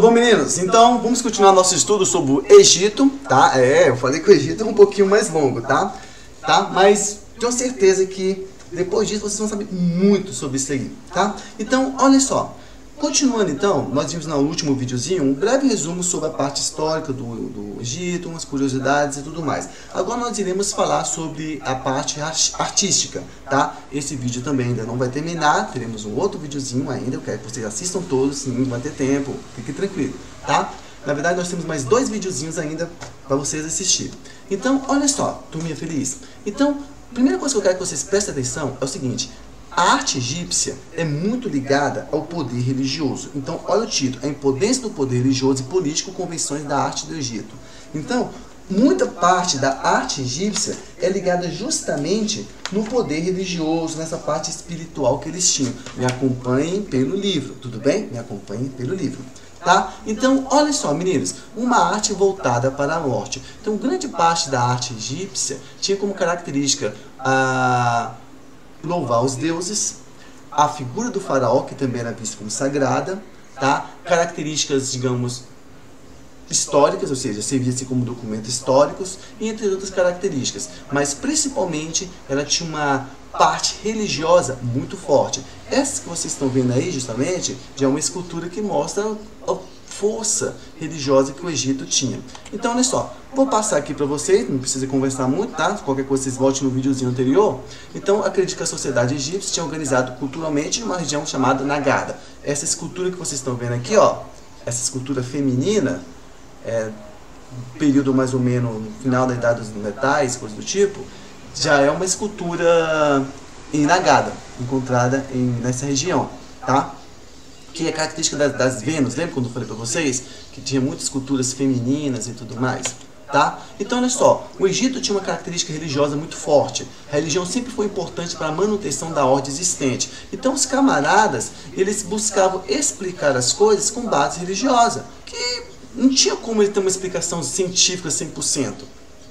Bom, meninos, então vamos continuar nosso estudo sobre o Egito, tá? Eu falei que o Egito é um pouquinho mais longo, tá? Mas tenho certeza que depois disso vocês vão saber muito sobre isso aí, tá? Então, olha só. Continuando então, nós vimos no último videozinho um breve resumo sobre a parte histórica do Egito, umas curiosidades e tudo mais. Agora nós iremos falar sobre a parte artística, tá? Esse vídeo também ainda não vai terminar, teremos um outro videozinho ainda, eu quero que vocês assistam todos, sim, vai ter tempo, fique tranquilo, tá? Na verdade nós temos mais 2 videozinhos ainda para vocês assistirem. Então, olha só, turminha feliz. Então, a primeira coisa que eu quero que vocês prestem atenção é o seguinte: a arte egípcia é muito ligada ao poder religioso. Então, olha o título: a impotência do poder religioso e político, convenções da arte do Egito. Então, muita parte da arte egípcia é ligada justamente no poder religioso, nessa parte espiritual que eles tinham. Me acompanhem pelo livro, tudo bem? Me acompanhem pelo livro. Tá? Então, olha só, meninos, uma arte voltada para a morte. Então, grande parte da arte egípcia tinha como característica louvar os deuses, a figura do faraó, que também era vista como sagrada, tá? Características, digamos, históricas, ou seja, servia-se como documentos históricos, e entre outras características. Mas, principalmente, ela tinha uma parte religiosa muito forte. Essa que vocês estão vendo aí, justamente, já é uma escultura que mostra a força religiosa que o Egito tinha. Então, olha só, vou passar aqui para vocês, não precisa conversar muito, tá? Qualquer coisa vocês voltem no videozinho anterior. Então, acredito que a sociedade egípcia tinha organizado culturalmente uma região chamada Nagada. Essa escultura que vocês estão vendo aqui, ó, essa escultura feminina, período mais ou menos no final da Idade dos Metais, coisa do tipo, já é uma escultura em Nagada, encontrada nessa região, tá? Que é característica das Vênus. Lembra quando eu falei para vocês que tinha muitas esculturas femininas e tudo mais, tá? Então, olha só, o Egito tinha uma característica religiosa muito forte. A religião sempre foi importante para a manutenção da ordem existente. Então, os camaradas, eles buscavam explicar as coisas com base religiosa, que não tinha como ele ter uma explicação científica 100%.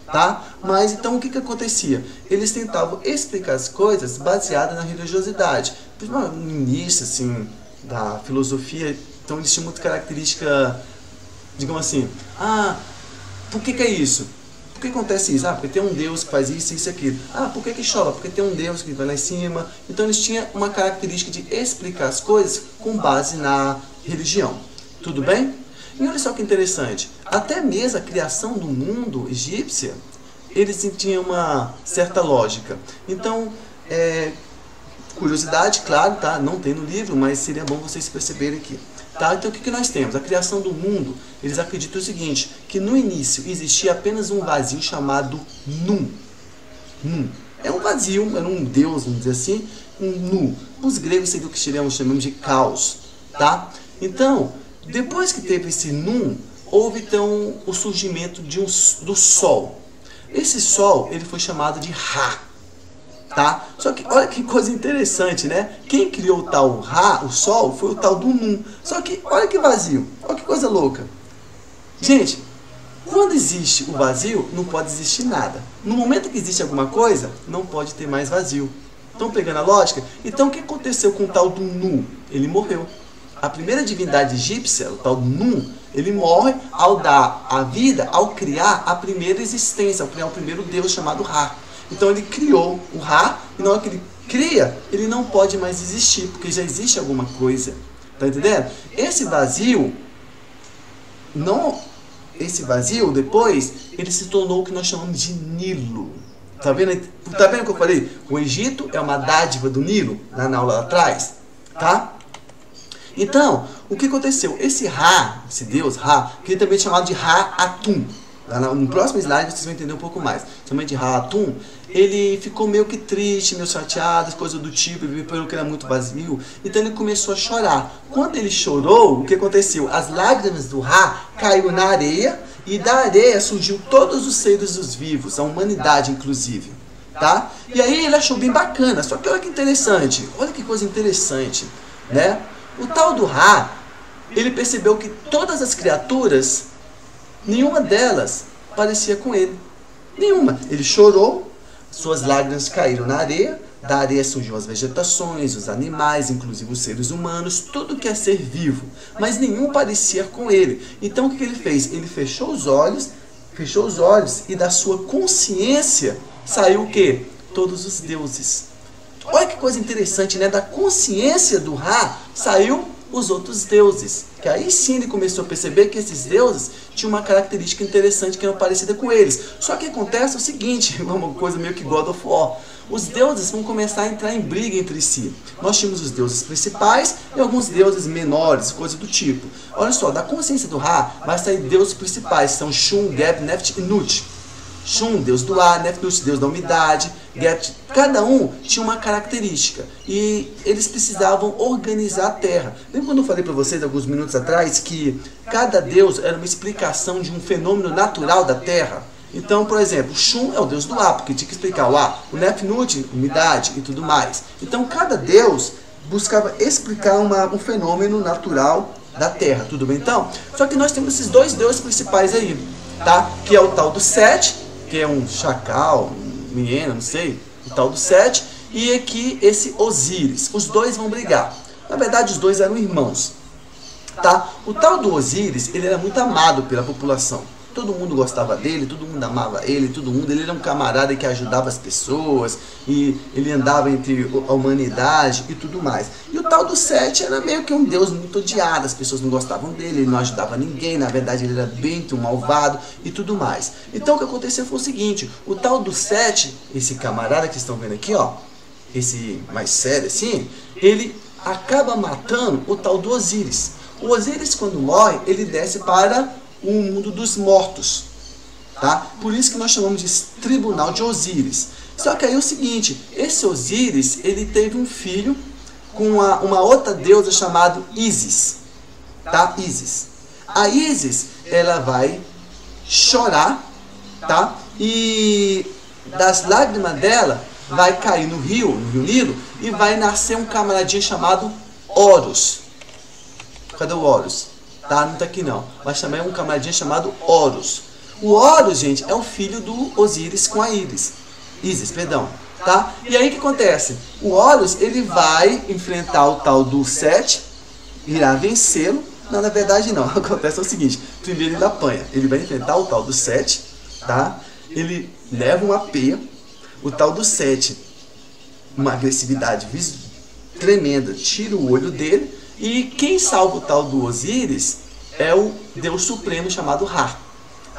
Tá? Mas então o que acontecia? Eles tentavam explicar as coisas baseadas na religiosidade. No início assim, da filosofia, então eles tinham muita característica, digamos assim, por que é isso? Por que acontece isso? Porque tem um Deus que faz isso, isso e aquilo. Por que chove? Porque tem um Deus que vai lá em cima. Então eles tinham uma característica de explicar as coisas com base na religião. Tudo bem? E olha só que interessante, até mesmo a criação do mundo egípcia, eles tinham uma certa lógica. Então, curiosidade, claro, tá? Não tem no livro, mas seria bom vocês perceberem aqui. Tá? Então, o que nós temos? A criação do mundo, eles acreditam o seguinte, que no início existia apenas um vazio chamado Nun. Nun. É um vazio, era um deus, vamos dizer assim, um Nu. Os gregos seria o que chamamos de caos. Tá? Então, depois que teve esse Nun, houve então o surgimento do Sol. Esse Sol, ele foi chamado de Ra, tá? Só que olha que coisa interessante, né? Quem criou o tal Ra, o Sol, foi o tal do Nun. Só que olha que vazio, olha que coisa louca. Gente, quando existe o vazio, não pode existir nada. No momento que existe alguma coisa, não pode ter mais vazio. Estão pegando a lógica? Então o que aconteceu com o tal do Nu? Ele morreu. A primeira divindade egípcia, o tal Nun, ele morre ao dar a vida, ao criar a primeira existência, ao criar o primeiro deus chamado Ra. Então ele criou o Ra, e na hora que ele cria, ele não pode mais existir, porque já existe alguma coisa. Tá entendendo? Esse vazio, depois, ele se tornou o que nós chamamos de Nilo. Tá vendo? Tá vendo o que eu falei? O Egito é uma dádiva do Nilo, lá na aula lá atrás, tá? Então, o que aconteceu? Esse Ra, esse deus Ra, que ele também é chamado de Ra-Atum. No próximo slide vocês vão entender um pouco mais. Também de Ra-Atum, ele ficou meio que triste, meio chateado, coisa do tipo, pelo que era muito vazio. Então ele começou a chorar. Quando ele chorou, o que aconteceu? As lágrimas do Ra caíram na areia, e da areia surgiu todos os seres dos vivos, a humanidade inclusive. Tá? E aí ele achou bem bacana. Só que olha que interessante, olha que coisa interessante, né? O tal do Ra, ele percebeu que todas as criaturas, nenhuma delas parecia com ele. Nenhuma. Ele chorou, suas lágrimas caíram na areia, Da areia surgiu as vegetações, os animais, inclusive os seres humanos, tudo que é ser vivo, mas nenhum parecia com ele. Então o que ele fez? Ele fechou os olhos e da sua consciência saiu o quê? Todos os deuses. Olha que coisa interessante, né? Da consciência do Ra saiu os outros deuses. Que aí sim ele começou a perceber que esses deuses tinham uma característica interessante que não parecida com eles. Só que acontece o seguinte, uma coisa meio que God of War. Os deuses vão começar a entrar em briga entre si. Nós tínhamos os deuses principais e alguns deuses menores, coisa do tipo. Olha só, da consciência do Ra vai sair deuses principais, são Shun, Geb, Neft e Nut. Shun, deus do ar, Nefnut, deus da umidade, Get, cada um tinha uma característica e eles precisavam organizar a terra. Lembra quando eu falei para vocês alguns minutos atrás que cada deus era uma explicação de um fenômeno natural da terra? Então, por exemplo, Shun é o deus do ar, porque tinha que explicar o ar, o Nefnut, umidade e tudo mais. Então, cada deus buscava explicar um fenômeno natural da terra, tudo bem então? Só que nós temos esses dois deuses principais aí, tá? Que é o tal do Set, que é um chacal, uma hiena, não sei, o tal do Set, e aqui esse Osíris. Os dois vão brigar. Na verdade, os dois eram irmãos, tá? O tal do Osíris, ele era muito amado pela população. Todo mundo gostava dele, todo mundo amava ele, ele era um camarada que ajudava as pessoas, e ele andava entre a humanidade e tudo mais. E o tal do Set era meio que um deus muito odiado, as pessoas não gostavam dele, ele não ajudava ninguém, na verdade ele era bem malvado e tudo mais. Então o que aconteceu foi o seguinte, o tal do Set, esse camarada que estão vendo aqui, ó, esse mais sério assim, ele acaba matando o tal do Osíris. O Osíris, quando morre, ele desce para o mundo dos mortos, tá? Por isso que nós chamamos de tribunal de Osíris. Só que aí é o seguinte, esse Osíris, ele teve um filho com uma outra deusa chamada Ísis, tá? Ísis. A Ísis, ela vai chorar, tá? E das lágrimas dela vai cair no rio Nilo, e vai nascer um camaradinho chamado Horus. Cadê o Horus? Tá, não tá aqui não. Mas também é um camaradinho chamado Horus. O Horus, gente, é o filho do Osíris com a Ísis, perdão. Tá? E aí o que acontece? O Horus, ele vai enfrentar o tal do Set, irá vencê-lo. Não, na verdade não. Acontece o seguinte, primeiro ele apanha. Ele vai enfrentar o tal do Set, tá? Ele leva uma peia. O tal do Set, uma agressividade tremenda, tira o olho dele. E quem salva o tal do Osíris é o Deus Supremo chamado Ra,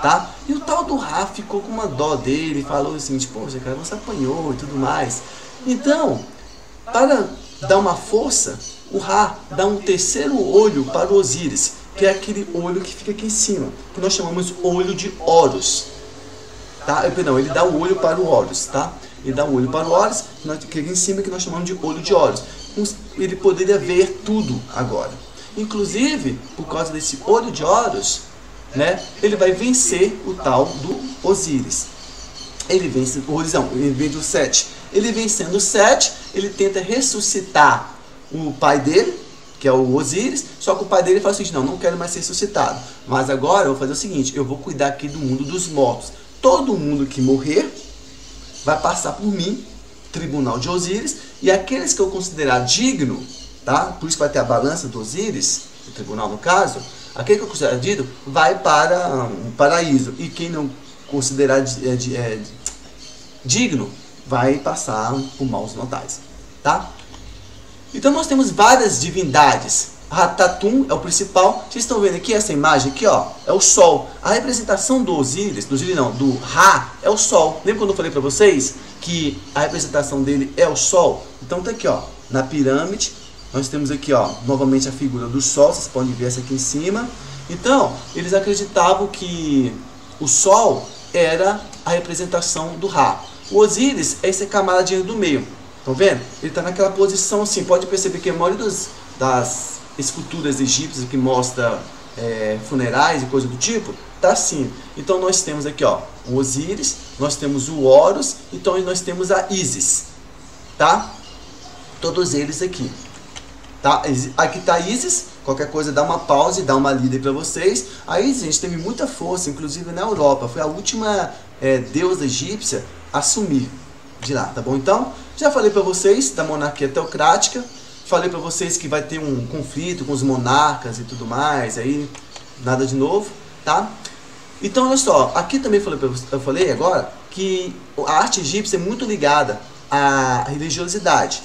tá? E o tal do Ra ficou com uma dó dele, falou assim, tipo, poxa, cara, você apanhou e tudo mais. Então, para dar uma força, o Ra dá um terceiro olho para o Osíris, que é aquele olho que fica aqui em cima, que nós chamamos olho de Horus, tá? Perdão, ele dá o olho para o Horus, tá? Ele dá o olho para o Horus, que aqui em cima que nós chamamos de olho de Horus. Ele poderia ver tudo agora. Inclusive, por causa desse olho de Horus, né, ele vai vencer o tal do Osíris. Ele vence o Osíris, ele vence o Set. Ele vencendo o Set, ele tenta ressuscitar o pai dele, que é o Osíris, só que o pai dele fala o seguinte, não quero mais ser ressuscitado. Mas agora eu vou fazer o seguinte, eu vou cuidar aqui do mundo dos mortos. Todo mundo que morrer vai passar por mim, tribunal de Osíris, e aqueles que eu considerar digno, tá? Por isso vai ter a balança do Osíris, o tribunal no caso, aquele que eu considerar digno vai para o paraíso, e quem não considerar digno vai passar por maus mortais, tá? Então nós temos várias divindades. Ratatum é o principal. Vocês estão vendo aqui essa imagem aqui, ó, é o Sol. A representação do Osíris, do Ra, é o Sol. Lembra quando eu falei para vocês que a representação dele é o Sol? Então tá aqui, ó, na pirâmide, nós temos aqui, ó, novamente a figura do Sol. Vocês podem ver essa aqui em cima. Então, eles acreditavam que o Sol era a representação do Ra. O Osíris é esse camaradinho do meio. Estão vendo? Ele está naquela posição assim. Pode perceber que a maioria das esculturas egípcias que mostra funerais e coisa do tipo, tá assim. Então nós temos aqui, ó, o Osíris, nós temos o Horus, então nós temos a Ísis, tá? Todos eles aqui, tá? Aqui tá a Ísis. Qualquer coisa dá uma pausa e dá uma lida aí pra vocês. A Ísis, gente, teve muita força, inclusive na Europa. Foi a última deusa egípcia a assumir, de lá, tá bom? Então, já falei para vocês da monarquia teocrática, falei para vocês que vai ter um conflito com os monarcas e tudo mais, aí nada de novo, tá? Então, olha só, aqui também eu falei agora que a arte egípcia é muito ligada à religiosidade,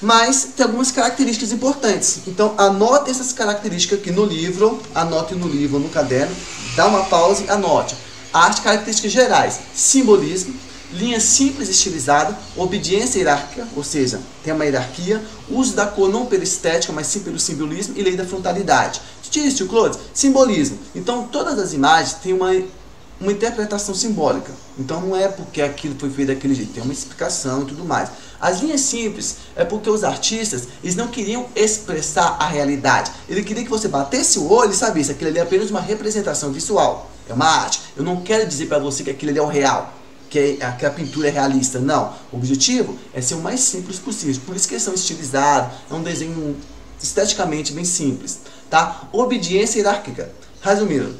mas tem algumas características importantes. Então, anote essas características aqui no livro, anote no livro, no caderno, dá uma pausa e anote. Arte, características gerais, simbolismo, linha simples e estilizada, obediência hierárquica, ou seja, tem uma hierarquia, uso da cor não pela estética, mas sim pelo simbolismo e lei da frontalidade. Tio Claude, simbolismo. Então, todas as imagens têm uma interpretação simbólica. Então, não é porque aquilo foi feito daquele jeito, tem uma explicação e tudo mais. As linhas simples é porque os artistas, eles não queriam expressar a realidade. Ele queria que você batesse o olho e sabesse que aquilo ali é apenas uma representação visual. É uma arte. Eu não quero dizer para você que aquilo ali é o real, que a pintura é realista. Não. O objetivo é ser o mais simples possível. Por isso que eles são estilizados. É um desenho esteticamente bem simples. Tá? Obediência hierárquica. Resumindo,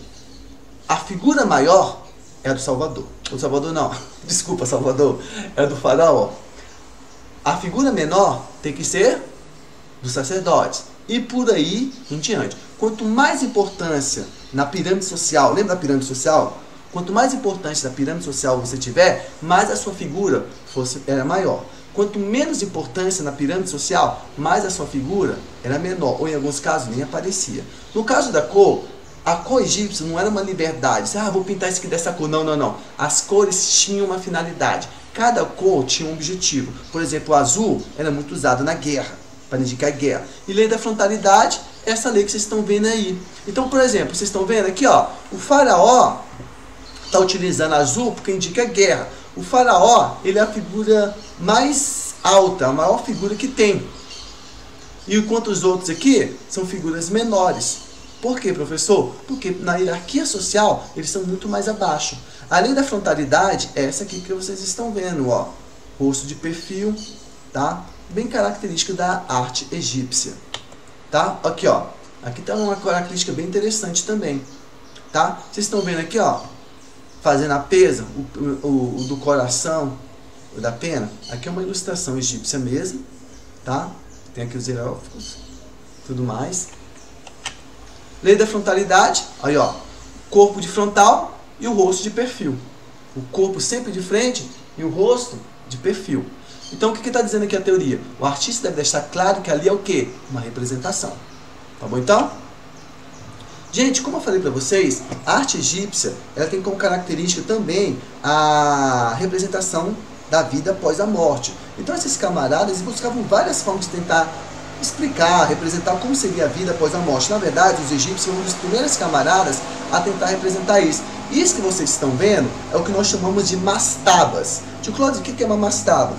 a figura maior é a do Salvador. O Salvador não. Desculpa, Salvador. É a do faraó. A figura menor tem que ser dos sacerdotes. E por aí em diante. Quanto mais importância na pirâmide social, lembra da pirâmide social? Quanto mais importante da pirâmide social você tiver, mais a sua figura era maior. Quanto menos importância na pirâmide social, mais a sua figura era menor, ou em alguns casos nem aparecia. No caso da cor, a cor egípcia não era uma liberdade. Vou pintar isso aqui dessa cor. Não, não, não. As cores tinham uma finalidade. Cada cor tinha um objetivo. Por exemplo, o azul era muito usado na guerra, para indicar guerra. E lei da frontalidade, essa lei que vocês estão vendo aí. Então, por exemplo, vocês estão vendo aqui, ó, o faraó está utilizando azul porque indica guerra. O faraó, ele é a figura mais alta, a maior figura que tem. E enquanto os outros aqui são figuras menores. Por quê, professor? Porque na hierarquia social eles são muito mais abaixo. A lei da frontalidade é essa aqui que vocês estão vendo, ó. Rosto de perfil, tá? Bem característica da arte egípcia. Tá? Aqui, ó. Aqui tá uma característica bem interessante também. Tá? Vocês estão vendo aqui, ó. Fazendo a pesa, o do coração, o da pena. Aqui é uma ilustração egípcia mesmo, tá? Tem aqui os hieróglifos, tudo mais. Lei da frontalidade, aí ó, corpo de frontal e o rosto de perfil. O corpo sempre de frente e o rosto de perfil. Então o que está dizendo aqui a teoria? O artista deve deixar claro que ali é o quê? Uma representação. Tá bom então? Gente, como eu falei para vocês, a arte egípcia ela tem como característica também a representação da vida após a morte. Então esses camaradas buscavam várias formas de tentar explicar, representar como seria a vida após a morte. Na verdade, os egípcios foram um dos primeiros camaradas a tentar representar isso. Isso que vocês estão vendo é o que nós chamamos de mastabas. Tio Cláudio, o que é uma mastaba?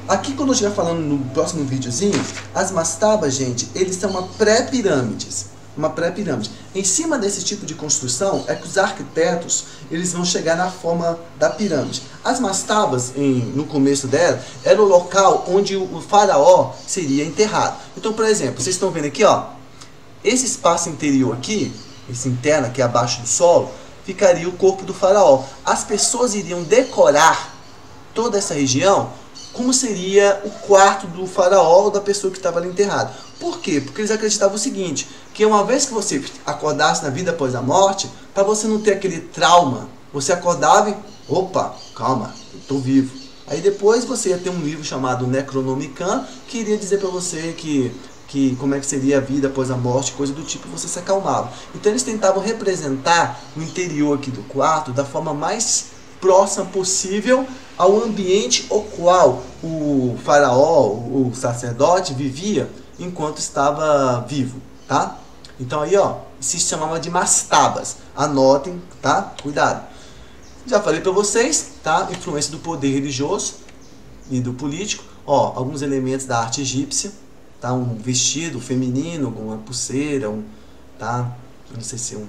Aqui, quando eu estiver falando no próximo videozinho, as mastabas, gente, eles são uma pré-pirâmides. Uma pré-pirâmide. Em cima desse tipo de construção é que os arquitetos eles vão chegar na forma da pirâmide. As mastabas, no começo dela, era o local onde o faraó seria enterrado. Então, por exemplo, vocês estão vendo aqui, ó, esse espaço interior aqui, esse interno aqui abaixo do solo, ficaria o corpo do faraó. As pessoas iriam decorar toda essa região como seria o quarto do faraó ou da pessoa que estava ali enterrada. Por quê? Porque eles acreditavam o seguinte, que uma vez que você acordasse na vida após a morte, para você não ter aquele trauma, você acordava e, opa, calma, eu estou vivo. Aí depois você ia ter um livro chamado Necronomicon, que iria dizer para você que como é que seria a vida após a morte, coisa do tipo, você se acalmava. Então eles tentavam representar o interior aqui do quarto da forma mais próxima possível ao ambiente ao qual o faraó, o sacerdote, vivia enquanto estava vivo, tá? Então aí, ó, se chamava de mastabas. Anotem, tá? Cuidado. Já falei para vocês, tá? Influência do poder religioso e do político. Ó, alguns elementos da arte egípcia, tá? Um vestido feminino, uma pulseira, tá? Não sei se um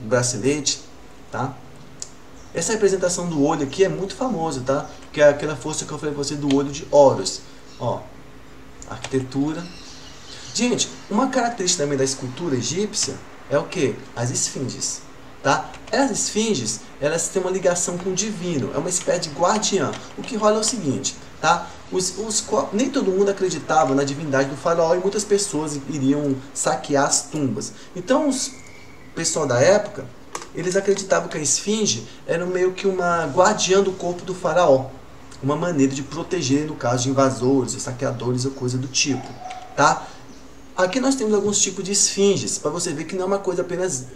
bracelete, tá? Essa representação do olho aqui é muito famosa, tá? Que é aquela força que eu falei para você do olho de Horus. Ó, arquitetura. Gente, uma característica também da escultura egípcia é o que? As esfinges, tá? As esfinges, elas têm uma ligação com o divino, é uma espécie de guardiã. O que rola é o seguinte, tá? Nem todo mundo acreditava na divindade do faraó e muitas pessoas iriam saquear as tumbas. Então, o pessoal da época, eles acreditavam que a esfinge era meio que uma guardiã do corpo do faraó. Uma maneira de proteger no caso de invasores, saqueadores ou coisa do tipo, tá? Aqui nós temos alguns tipos de esfinges, para você ver que não é uma coisa apenas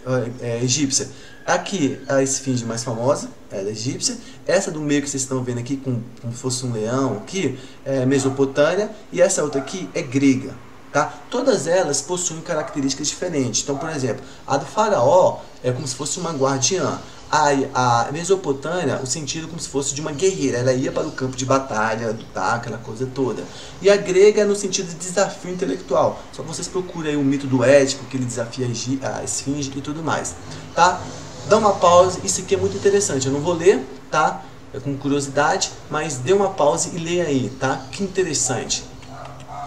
egípcia. Aqui a esfinge mais famosa, ela é egípcia. Essa do meio que vocês estão vendo aqui, como fosse um leão aqui, é Mesopotâmia. E essa outra aqui é grega. Tá? Todas elas possuem características diferentes. Então, por exemplo, a do faraó é como se fosse uma guardiã. A Mesopotâmia, o sentido como se fosse de uma guerreira, ela ia para o campo de batalha, lutar, aquela coisa toda. E a grega no sentido de desafio intelectual. Só vocês procurem aí o mito do Édipo, que ele desafia a esfinge e tudo mais. Tá? Dá uma pausa, isso aqui é muito interessante. Eu não vou ler, tá? É com curiosidade, mas dê uma pausa e leia aí, tá? Que interessante.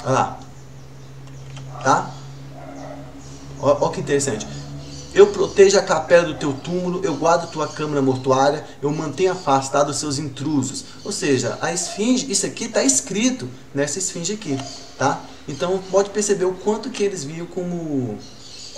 Olha lá. Tá? Olha que interessante. Eu protejo a capela do teu túmulo, eu guardo tua câmara mortuária, eu mantenho afastado os seus intrusos. Ou seja, a esfinge, isso aqui está escrito nessa esfinge aqui, tá? Então pode perceber o quanto que eles viam como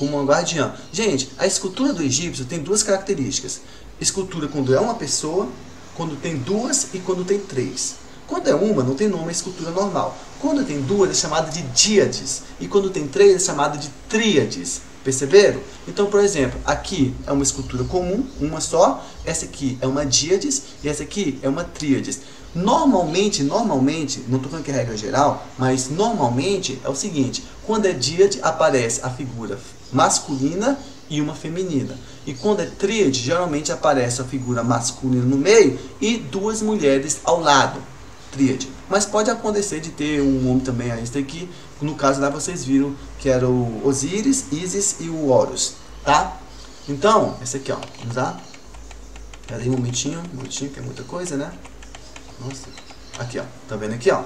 uma guardiã. Gente, a escultura do egípcio tem duas características. Escultura quando é uma pessoa, quando tem duas e quando tem três. Quando é uma, não tem nome, é escultura normal. Quando tem duas, é chamada de díades. E quando tem três, é chamada de tríades. Perceberam? Então, por exemplo, aqui é uma escultura comum, uma só. Essa aqui é uma díades e essa aqui é uma tríades. Normalmente, não estou falando que é regra geral, mas normalmente é o seguinte. Quando é díade, aparece a figura masculina e uma feminina. E quando é tríade, geralmente aparece a figura masculina no meio e duas mulheres ao lado. Tríade. Mas pode acontecer de ter um homem também, esse daqui, no caso lá vocês viram que era o Osíris, Ísis e o Horus, tá? Então, esse aqui, ó, vamos lá. Pera aí um momentinho, que é muita coisa, né? Nossa, aqui, ó, tá vendo aqui, ó,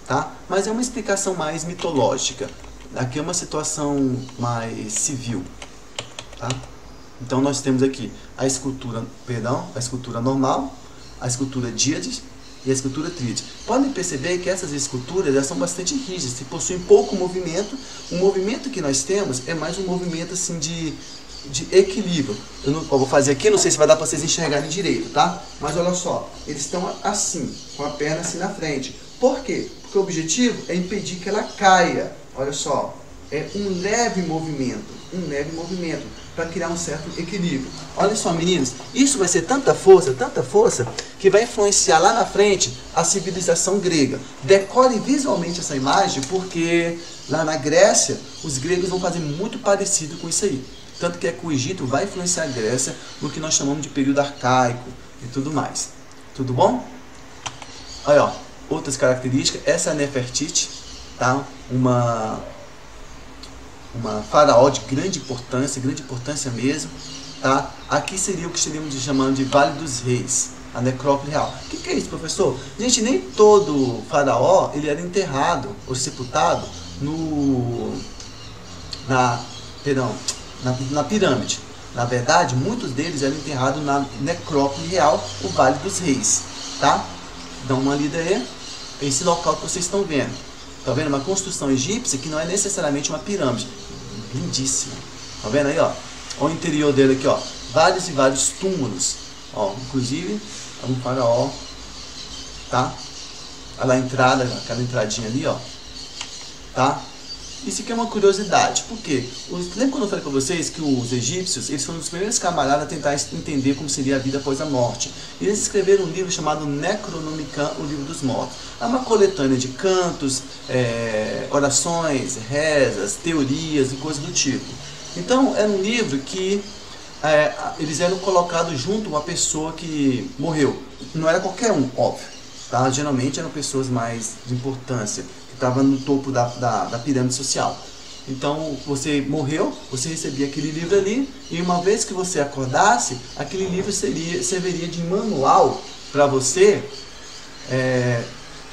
tá? Mas é uma explicação mais mitológica. Aqui é uma situação mais civil, tá? Então nós temos aqui a escultura normal, a escultura díades e a escultura tríade. Podem perceber que essas esculturas elas são bastante rígidas, se possuem pouco movimento. O movimento que nós temos é mais um movimento assim de equilíbrio. Eu vou fazer aqui, não sei se vai dar para vocês enxergarem direito, tá? Mas olha só, eles estão assim, com a perna assim na frente. Por quê? Porque o objetivo é impedir que ela caia. Olha só, é um leve movimento, para criar um certo equilíbrio. Olha só, meninos, isso vai ser tanta força, que vai influenciar lá na frente a civilização grega. Decore visualmente essa imagem, porque lá na Grécia, os gregos vão fazer muito parecido com isso aí. Tanto que é que o Egito vai influenciar a Grécia no que nós chamamos de período arcaico e tudo mais. Tudo bom? Olha, ó, outras características. Essa é a Nefertiti, tá? Uma faraó de grande importância mesmo, tá? Aqui seria o que estaríamos chamando de Vale dos Reis, a necrópole real. O que é isso, professor? Gente, nem todo faraó ele era enterrado ou sepultado na pirâmide. Na verdade, muitos deles eram enterrados na necrópole real, o Vale dos Reis, tá? Dá uma lida aí, esse local que vocês estão vendo. Tá vendo? Uma construção egípcia que não é necessariamente uma pirâmide. Lindíssima. Tá vendo aí, ó? Olha o interior dele aqui, ó. Vários e vários túmulos. Ó, inclusive, um faraó. Tá? Olha lá a entrada, aquela entradinha ali, ó. Tá? Isso aqui é uma curiosidade. Por quê? Lembra quando eu falei para vocês que os egípcios, eles foram os primeiros camaradas a tentar entender como seria a vida após a morte. E eles escreveram um livro chamado Necronomicon, o livro dos mortos. É uma coletânea de cantos, orações, rezas, teorias e coisas do tipo. Então, era um livro que eles eram colocados junto a uma pessoa que morreu. Não era qualquer um, óbvio. Tá? Geralmente eram pessoas mais de importância, que estavam no topo da pirâmide social. Então, você morreu, você recebia aquele livro ali, e uma vez que você acordasse, aquele livro serviria de manual para você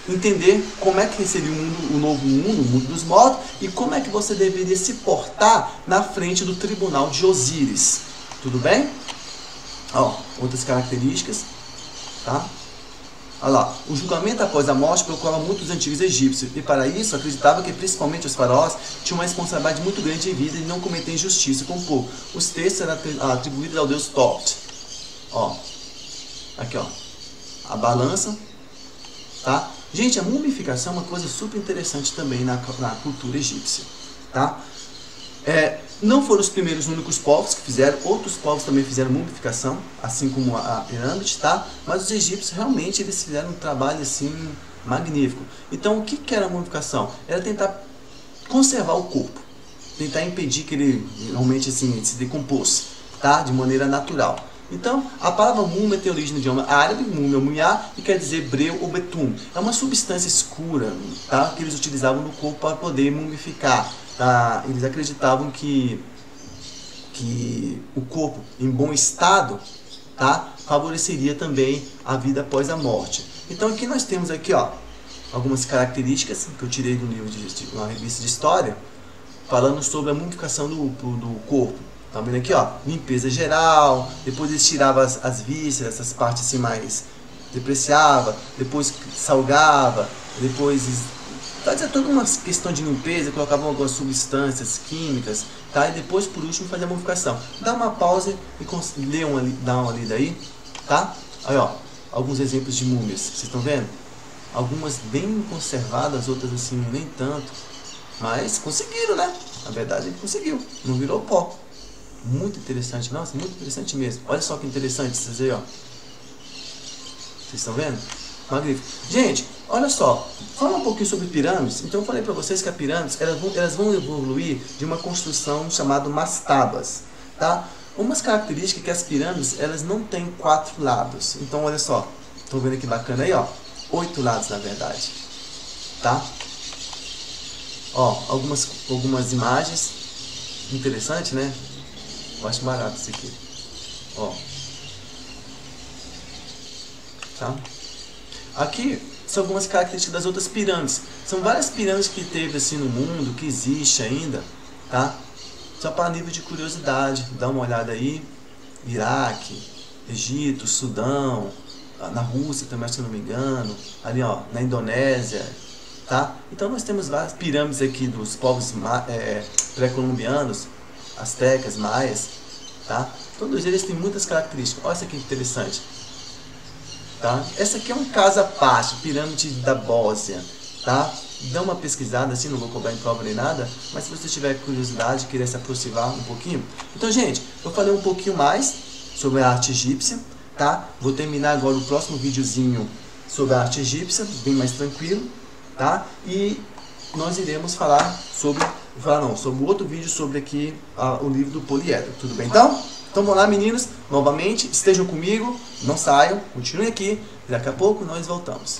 entender como é que seria o novo mundo, o mundo dos mortos, e como é que você deveria se portar na frente do tribunal de Osíris. Tudo bem? Ó, outras características, tá? Olha lá, o julgamento após a morte preocupava muito os antigos egípcios, e para isso acreditavam que principalmente os faraós tinham uma responsabilidade muito grande em vida de não cometer injustiça com o povo. Os textos eram atribuídos ao deus Thoth. Ó, aqui ó, a balança, tá? Gente, a mumificação é uma coisa super interessante também na cultura egípcia, tá? Não foram os primeiros únicos povos que fizeram, outros povos também fizeram mumificação, assim como a pirâmide, tá? Mas os egípcios realmente eles fizeram um trabalho assim magnífico. Então o que era a mumificação? Era tentar conservar o corpo, tentar impedir que ele realmente assim se decomposse, tá? De maneira natural. Então, a palavra múmia tem origem no idioma árabe, múmia, munhá, e quer dizer breu ou betum. É uma substância escura, tá? Que eles utilizavam no corpo para poder mumificar. Tá? Eles acreditavam que o corpo em bom estado, tá? Favoreceria também a vida após a morte. Então aqui nós temos aqui, ó, algumas características que eu tirei do livro de uma revista de história, falando sobre a mumificação do corpo. Tá vendo aqui, ó? Limpeza geral, depois eles tiravam as vísceras, essas partes assim mais depreciava, depois salgava, depois fazia toda uma questão de limpeza, colocavam algumas substâncias químicas, tá? E depois, por último, fazia a mumificação. Dá uma pausa e dá uma lida aí, tá? Aí, ó, alguns exemplos de múmias, vocês estão vendo? Algumas bem conservadas, outras assim, nem tanto. Mas conseguiram, né? Na verdade, ele conseguiu, não virou pó. Muito interessante, nossa, muito interessante mesmo. Olha só que interessante vocês aí, ó. Vocês estão vendo? Magnífico. Gente, olha só, fala um pouquinho sobre pirâmides. Então eu falei para vocês que as pirâmides elas vão evoluir de uma construção chamada mastabas, tá? Umas características que as pirâmides elas não têm 4 lados. Então olha só, estão vendo que bacana aí, ó, 8 lados na verdade, tá? Ó, algumas imagens interessantes, né? Eu acho barato isso aqui, ó, tá? Aqui são algumas características das outras pirâmides. São várias pirâmides que teve assim no mundo, que existe ainda, tá? Só para nível de curiosidade, dá uma olhada aí. Iraque, Egito, Sudão, na Rússia também, se eu não me engano, ali ó, na Indonésia, tá? Então nós temos várias pirâmides aqui dos povos pré-colombianos, astecas, maias, tá? Todos eles têm muitas características. Olha isso aqui que interessante. Tá? Essa aqui é um caso à parte, pirâmide da Bósnia, tá? Dá uma pesquisada assim, não vou cobrar em prova nem nada, mas se você tiver curiosidade, querer se aproximar um pouquinho. Então, gente, eu falei um pouquinho mais sobre a arte egípcia, tá? Vou terminar agora o próximo videozinho sobre a arte egípcia, bem mais tranquilo, tá? E nós iremos falar sobre outro vídeo sobre aqui o livro do poliedro, tudo bem então? Então vamos lá, meninos, novamente, estejam comigo, não saiam, continuem aqui, e daqui a pouco nós voltamos.